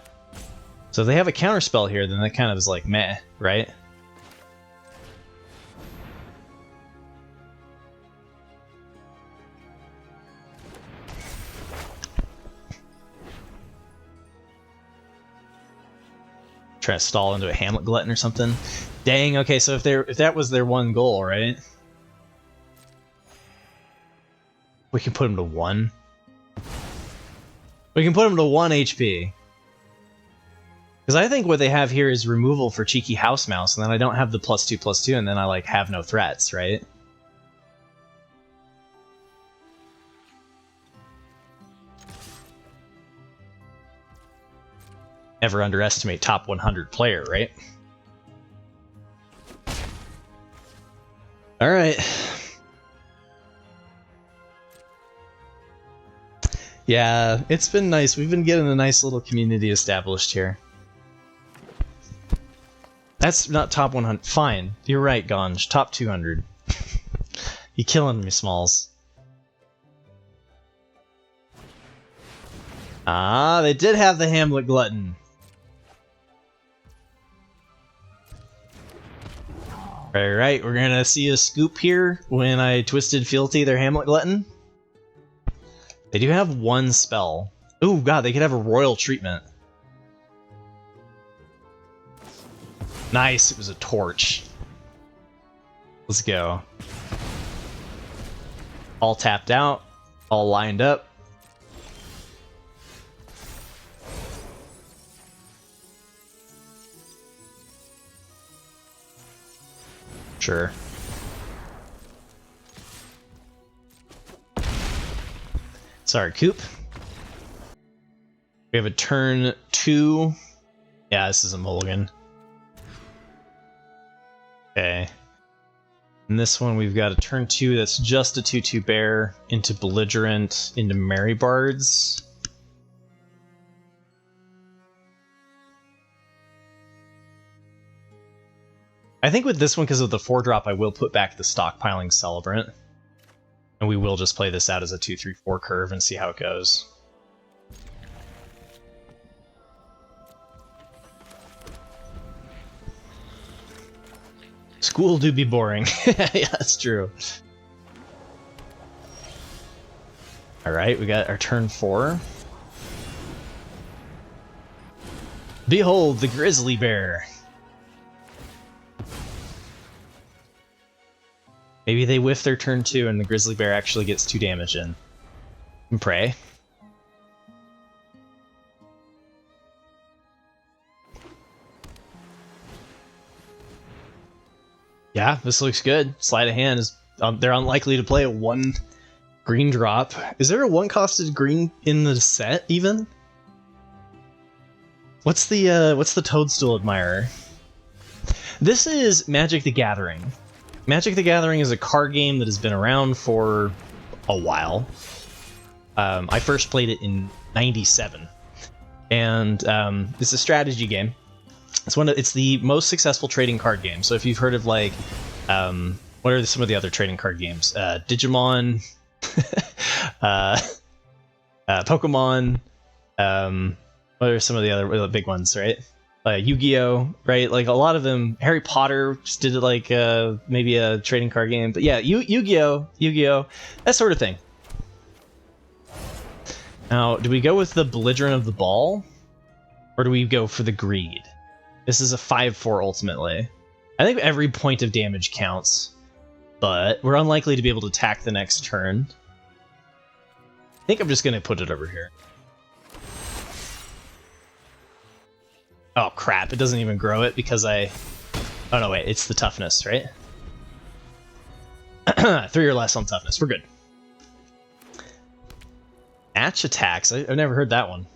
So if they have a counterspell here, then that kind of is like, meh, right? Try to stall into a Hamlet Glutton or something. Dang, okay, so if that was their one goal, right? We can put him to 1. We can put him to 1 HP. Because I think what they have here is removal for Cheeky House Mouse, and then I don't have the +2/+2, and then I like have no threats, right? Never underestimate top 100 player, right? Alright. Yeah, it's been nice. We've been getting a nice little community established here. That's not top 100. Fine. You're right, Ganj. Top 200. You killing me, Smalls. Ah, they did have the Hamlet Glutton. Alright, we're gonna see a scoop here when I Twisted Fealty their Hamlet Glutton. They do have one spell. Ooh, god, they could have a Royal Treatment. Nice, it was a torch. Let's go. All tapped out, all lined up. Sure. Sorry, Coop. We have a turn 2. Yeah, this is a mulligan. Okay. And this one we've got a turn 2 that's just a 2/2 bear into Belligerent, into Marybards. I think with this one, because of the 4-drop, I will put back the Stockpiling Celebrant. And we will just play this out as a 2/3/4 curve and see how it goes. School do be boring. Yeah, that's true. Alright, we got our turn 4. Behold the Grizzly Bear. Maybe they whiff their turn 2 and the Grizzly Bear actually gets 2 damage in. And pray. Yeah, this looks good. Sleight of hand is they're unlikely to play a 1 green drop. Is there a 1-costed green in the set even? What's the Toadstool Admirer? This is Magic the Gathering. Magic the Gathering is a card game that has been around for a while. I first played it in '97, and it's a strategy game. It's the most successful trading card game. So if you've heard of like, what are some of the other trading card games? Digimon, Pokemon. What are some of the other big ones, right? Yu-Gi-Oh, right? Like a lot of them. Harry Potter just did it like maybe a trading card game, but yeah, Yu-Gi-Oh, that sort of thing. Now, do we go with the Belligerent of the Ball, or do we go for the Greed? This is a 5/4 ultimately. I think every point of damage counts, but we're unlikely to be able to attack the next turn. I think I'm just gonna put it over here. Oh crap, it doesn't even grow it because I... Oh no, wait, it's the toughness, right? 3 or less on toughness, we're good. Match attacks, I've never heard that one.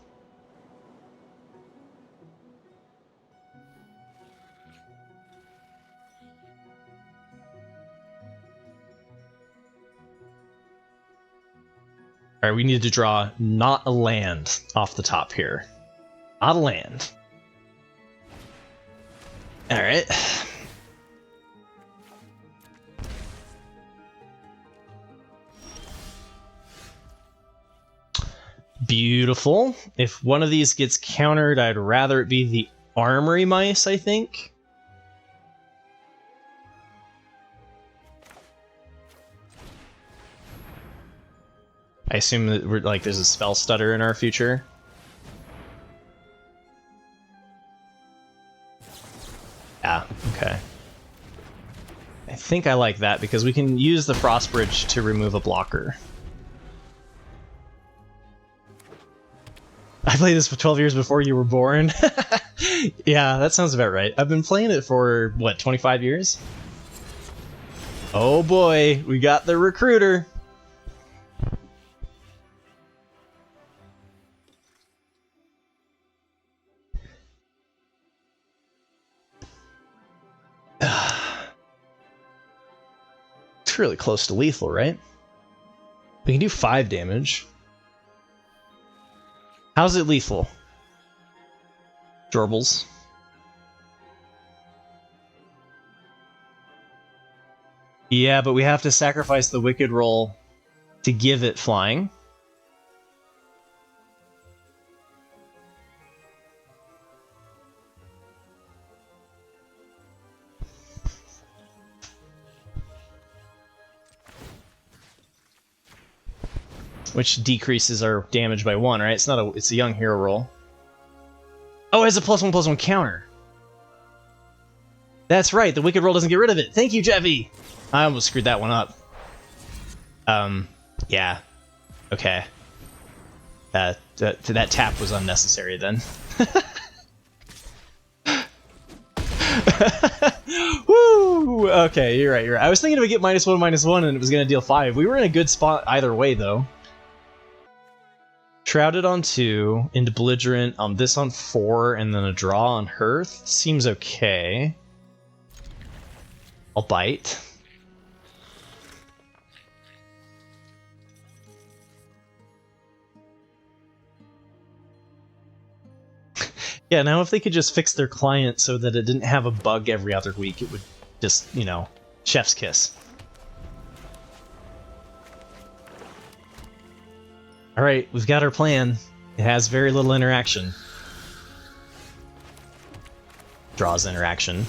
Alright, we need to draw not a land off the top here. Not a land. Alright. Beautiful. If one of these gets countered, I'd rather it be the Armory Mice, I think. I assume that we're like there's a spell stutter in our future. Yeah, okay. I think I like that because we can use the Frost Bridge to remove a blocker. I played this for 12 years before you were born. Yeah, that sounds about right. I've been playing it for, what, 25 years? Oh boy, we got the recruiter. It's really close to lethal, right? We can do 5 damage. How's it lethal? Gerbils. Yeah, but we have to sacrifice the Wicked roll to give it flying. Which decreases our damage by 1, right? It's a young hero roll. Oh, it has a +1/+1 counter. That's right, the Wicked roll doesn't get rid of it. Thank you, Jeffy! I almost screwed that one up. Yeah. Okay. That tap was unnecessary then. Woo! Okay, you're right. I was thinking it would get -1/-1 and it was going to deal 5. We were in a good spot either way, though. Shrouded on 2, into Belligerent, this on 4, and then a draw on Hearth. Seems okay. I'll bite. Yeah, now if they could just fix their client so that it didn't have a bug every other week, it would just, you know, chef's kiss. Alright, we've got our plan. It has very little interaction. Draws interaction.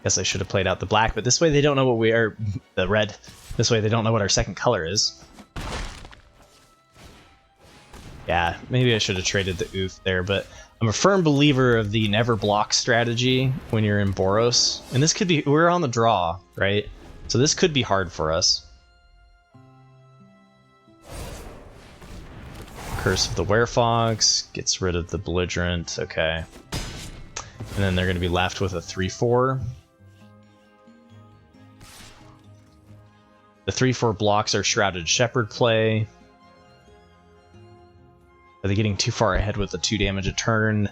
Guess I should have played out the black, but this way they don't know what we are. The red. This way they don't know what our second color is. Yeah, maybe I should have traded the oof there, but I'm a firm believer of the never block strategy when you're in Boros. And this could be, we're on the draw, right? So this could be hard for us. Curse of the Werefox gets rid of the Belligerent, okay. And then they're going to be left with a 3/4. The 3/4 blocks our Shrouded Shepherd play. Are they getting too far ahead with the 2 damage a turn?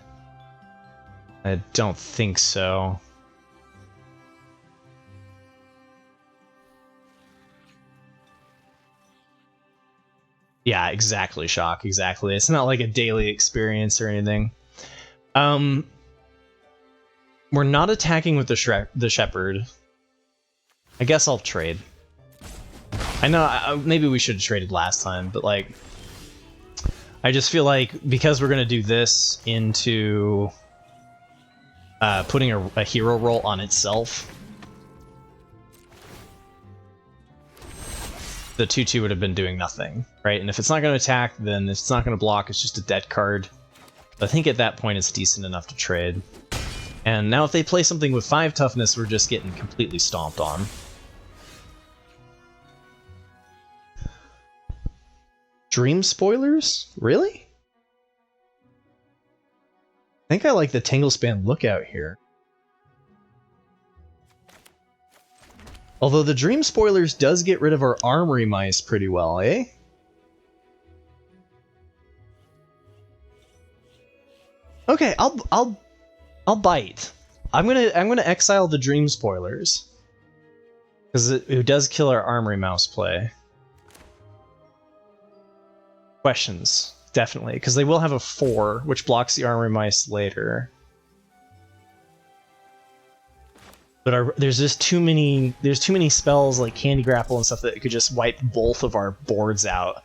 I don't think so. Yeah, exactly, Shock, exactly. It's not like a daily experience or anything. We're not attacking with the Shepherd. I guess I'll trade. I know, maybe we should have traded last time, but like... I just feel like, because we're going to do this into putting a hero roll on itself, the 2/2 would have been doing nothing, right? And if it's not going to attack, then if it's not going to block, it's just a dead card. But I think at that point it's decent enough to trade. And now if they play something with 5 toughness, we're just getting completely stomped on. Dream spoilers? Really? I think I like the Tanglespan Lookout here. Although the Dream Spoilers does get rid of our Armory Mice pretty well, eh? Okay, I'll bite. I'm gonna exile the Dream Spoilers. Because it does kill our Armory Mouse play. Questions, definitely, because they will have a 4, which blocks the Armory Mice later. But there's just too many spells like Candy Grapple and stuff that could just wipe both of our boards out.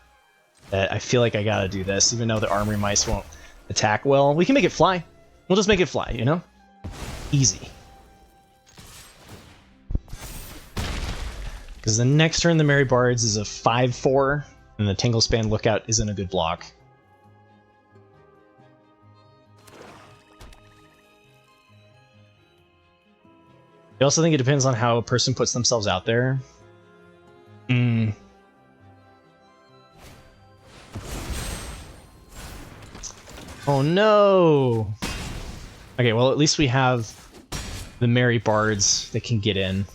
That I feel like I gotta do this, even though the Armory Mice won't attack well. We can make it fly. We'll just make it fly, you know? Easy. Because the next turn the Merry Bards is a 5/4. And the Tanglespan Lookout isn't a good block. I also think it depends on how a person puts themselves out there. Oh no! Okay, well at least we have the Merry Bards that can get in.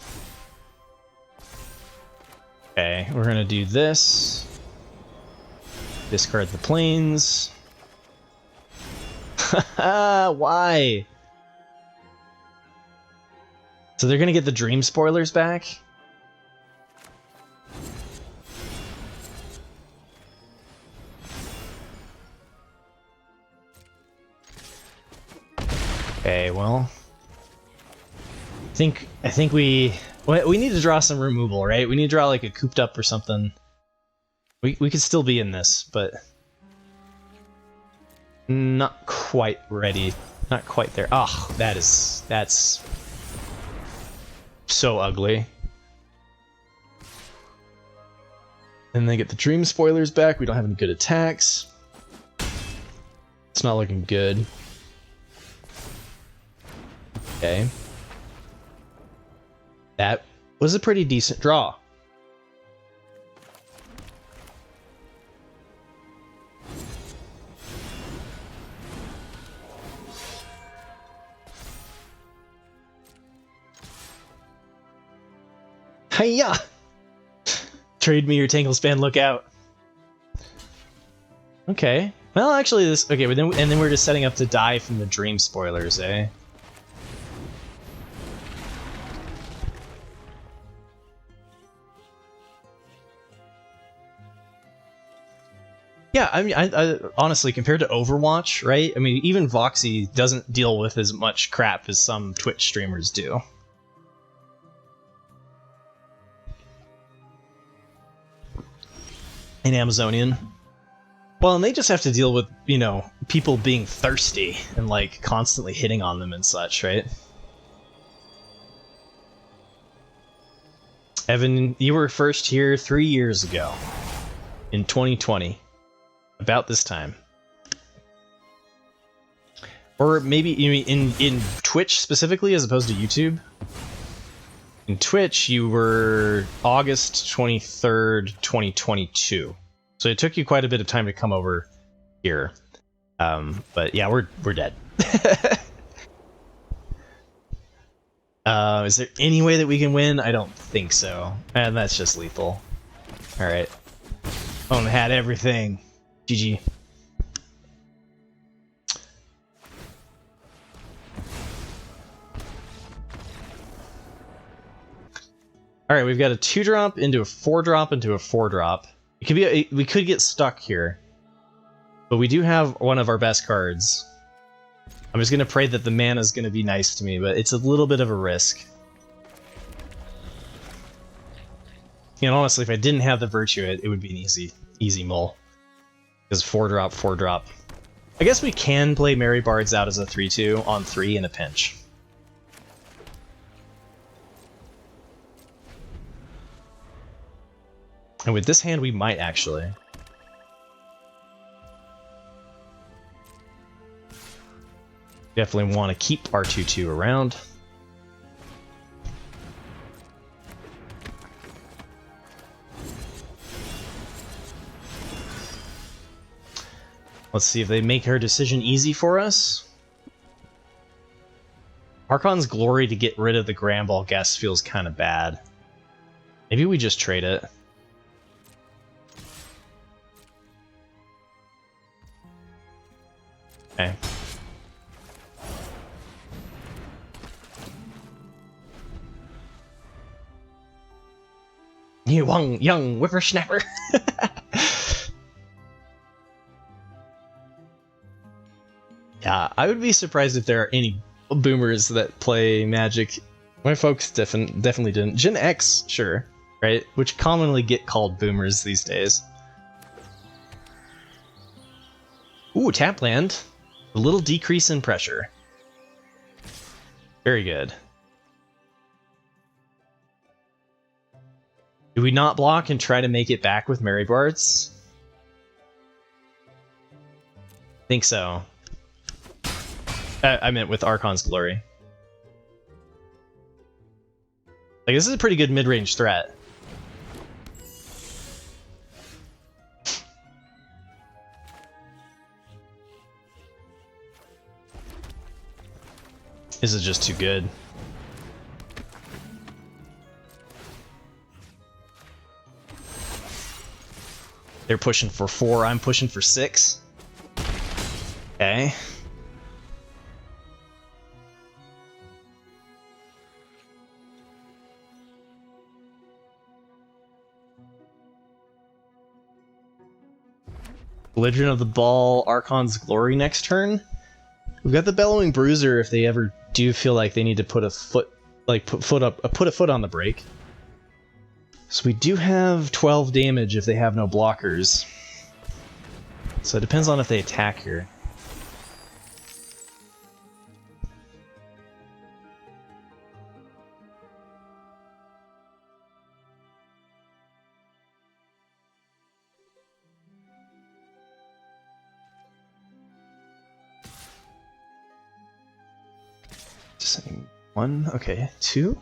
Okay, we're gonna do this. Discard the planes. Why? So they're gonna get the Dream Spoilers back? Okay, well, I think we need to draw some removal, right? We need to draw like a cooped up or something. We could still be in this, but not quite ready. Not quite there. Ah, that's so ugly. And they get the dream spoilers back. We don't have any good attacks. It's not looking good. Okay. That was a pretty decent draw. Hiya! Trade me your Tanglespan, look out. Okay. Well, actually, this... Okay, but then we're just setting up to die from the dream spoilers, eh? Yeah, I mean, I honestly, compared to Overwatch, right? I mean, even Voxy doesn't deal with as much crap as some Twitch streamers do. An Amazonian. Well, and they just have to deal with, you know, people being thirsty and, like, constantly hitting on them and such, right? Evan, you were first here 3 years ago. In 2020. About this time. Or maybe you mean in Twitch specifically as opposed to YouTube? In Twitch, you were August 23rd, 2022. So it took you quite a bit of time to come over here. But yeah, we're dead. Is there any way that we can win? I don't think so. And that's just lethal. Alright. Phone had everything. GG. Alright, we've got a 2-drop into a 4-drop into a 4-drop. It could be we could get stuck here. But we do have one of our best cards. I'm just gonna pray that the mana's gonna be nice to me, but it's a little bit of a risk. You know, honestly, if I didn't have the Virtue, it would be an easy mull. Because 4-drop, 4-drop. I guess we can play Merry Bards out as a 3-2 on 3 in a pinch. And with this hand, we might actually. Definitely want to keep our 2-2 around. Let's see if they make her decision easy for us. Archon's Glory to get rid of the Grand Ball Guest feels kind of bad. Maybe we just trade it. Okay. You young whippersnapper. Yeah, I would be surprised if there are any boomers that play Magic. My folks definitely didn't. Gen X, sure, right? Which commonly get called boomers these days. Ooh, tap land. A little decrease in pressure. Very good. Do we not block and try to make it back with Merry Bards? Think so. I meant with Archon's Glory. Like, this is a pretty good mid-range threat. This is just too good. They're pushing for 4, I'm pushing for 6. Okay. Belligerent of the Ball, Archon's Glory next turn. We've got the Bellowing Bruiser if they ever do feel like they need to put a foot, like put a foot on the brake. So we do have 12 damage if they have no blockers. So it depends on if they attack here. One, okay, two.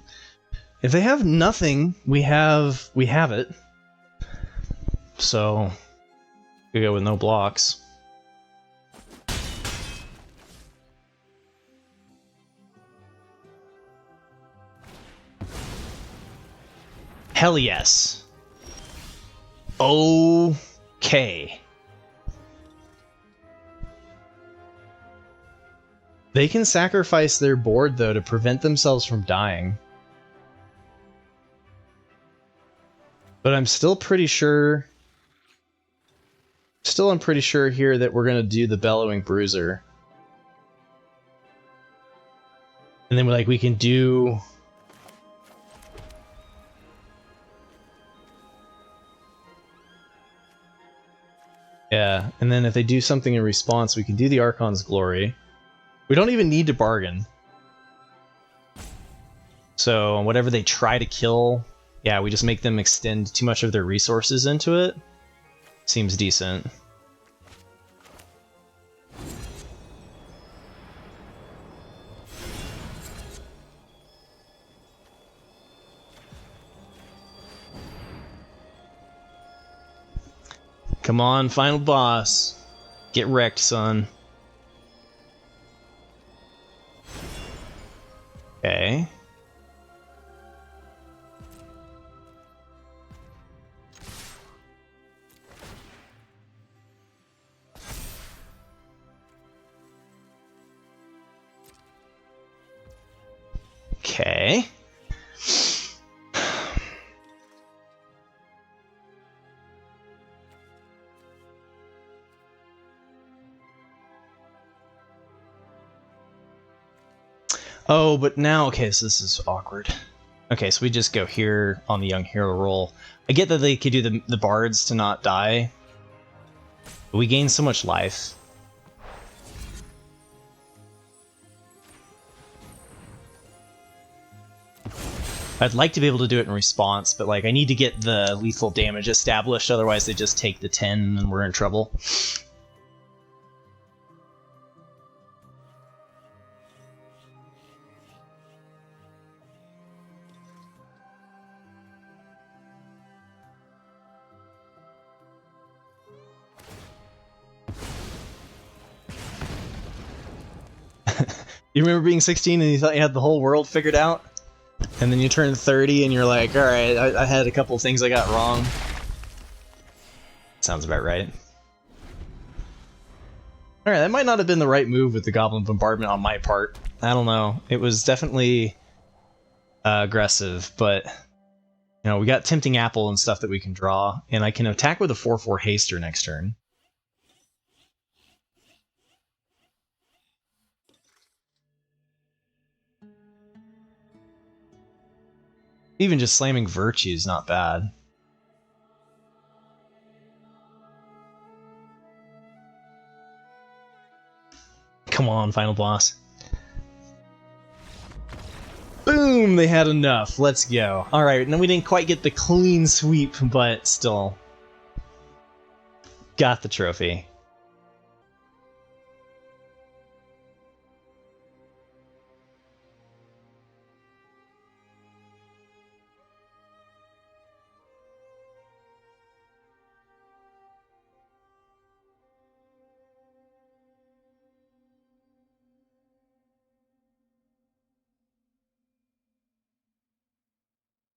If they have nothing, we have it. So we go with no blocks. Hell yes. Okay. They can sacrifice their board, though, to prevent themselves from dying. But I'm still pretty sure... I'm pretty sure here that we're going to do the Bellowing Bruiser. And then we can do... Yeah, and then if they do something in response, we can do the Archon's Glory. We don't even need to bargain. So whatever they try to kill, yeah, we just make them extend too much of their resources into it. Seems decent. Come on, final boss. Get wrecked, son. Okay. Okay. Oh, but now, okay, so this is awkward. Okay, so we just go here on the Young Hero roll. I get that they could do the bards to not die, but we gain so much life. I'd like to be able to do it in response, but like I need to get the lethal damage established, otherwise they just take the 10 and we're in trouble. You remember being 16 and you thought you had the whole world figured out? And then you turn 30 and you're like, alright, I had a couple of things I got wrong. Sounds about right. Alright, that might not have been the right move with the Goblin Bombardment on my part. I don't know. It was definitely aggressive, but you know, we got Tempting Apple and stuff that we can draw, and I can attack with a 4/4 Haster next turn. Even just slamming Virtue is not bad. Come on, final boss. Boom! They had enough. Let's go. Alright, now we didn't quite get the clean sweep, but still. Got the trophy.